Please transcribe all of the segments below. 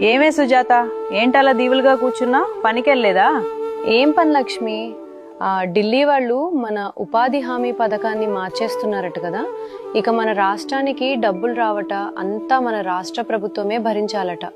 ఏమే సుజాత, ఏంటలా దీవులుగా కూర్చున్నా? పనికెళ్ళలేదా? ఏం పని లక్ష్మి, ఢిల్లీ వాళ్ళు మన ఉపాధి హామీ పథకాన్ని మార్చేస్తున్నారట కదా. ఇక మన రాష్ట్రానికి డబ్బులు రావట అంతా మన రాష్ట్ర ప్రభుత్వమే భరించాలట.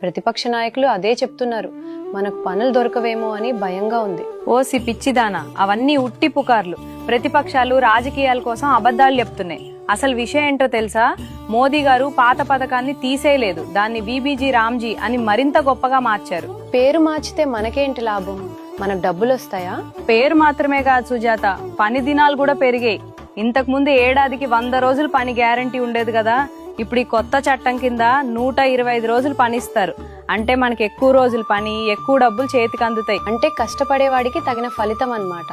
ప్రతిపక్ష నాయకులు అదే చెప్తున్నారు. మనకు పనులు దొరకవేమో అని భయంగా ఉంది. ఓసి పిచ్చిదానా, అవన్నీ ఉట్టి పుకార్లు. ప్రతిపక్షాలు రాజకీయాల కోసం అబద్ధాలు చెప్తున్నాయి. అసలు విషయం ఏంటో తెలుసా? మోదీ గారు పాత పథకాన్ని తీసేయలేదు, దాన్ని బీబీజీ రామ్జీ అని మరింత గొప్పగా మార్చారు. పేరు మార్చితే మనకేంటి లాభం? మనకు డబ్బులు వస్తాయా? పేరు మాత్రమే కాదు సుజాత, పని దినాలు కూడా పెరిగాయి. ఇంతకు ముందు ఏడాదికి 100 రోజులు పని గ్యారంటీ ఉండేది కదా. ఇప్పుడు ఈ కొత్త చట్టం కింద 125 రోజులు పనిస్తారు. అంటే మనకి ఎక్కువ రోజులు పని, ఎక్కువ డబ్బులు చేతికి అందుతాయి. అంటే కష్టపడేవాడికి తగిన ఫలితం అన్నమాట.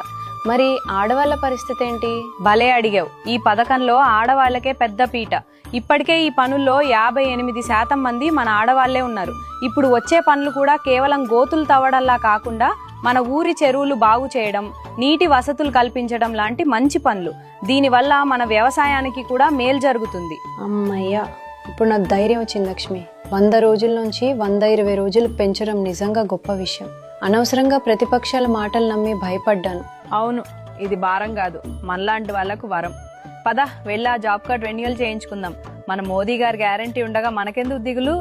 మరి ఆడవాళ్ళ పరిస్థితి ఏంటి? భలే అడిగావు. ఈ పథకంలో ఆడవాళ్లకే పెద్ద పీట. ఇప్పటికే ఈ పనుల్లో 58% మంది మన ఆడవాళ్లే ఉన్నారు. ఇప్పుడు వచ్చే పనులు కూడా కేవలం గోతులు తవ్వడంలా కాకుండా మన ఊరి చెరువులు బాగు చేయడం, నీటి వసతులు కల్పించడం లాంటి మంచి పనులు. దీనివల్ల మన వ్యవసాయానికి కూడా మేలు జరుగుతుంది. అమ్మయ్యా, ఇప్పుడు నాకు ధైర్యం వచ్చింది లక్ష్మి. 100 రోజుల నుంచి 120 రోజులు పెంచడం నిజంగా గొప్ప విషయం. అనవసరంగా ప్రతిపక్షాల మాటలు నమ్మి భయపడ్డాను. అవును, ఇది భారం కాదు, మనలాంటి వాళ్లకు వరం. పద వెళ్ళి ఆ జాబ్ కార్డ్ రెన్యువల్ చేయించుకుందాం. మన మోదీ గారి గ్యారంటీ ఉండగా మనకెందుకు దిగులు?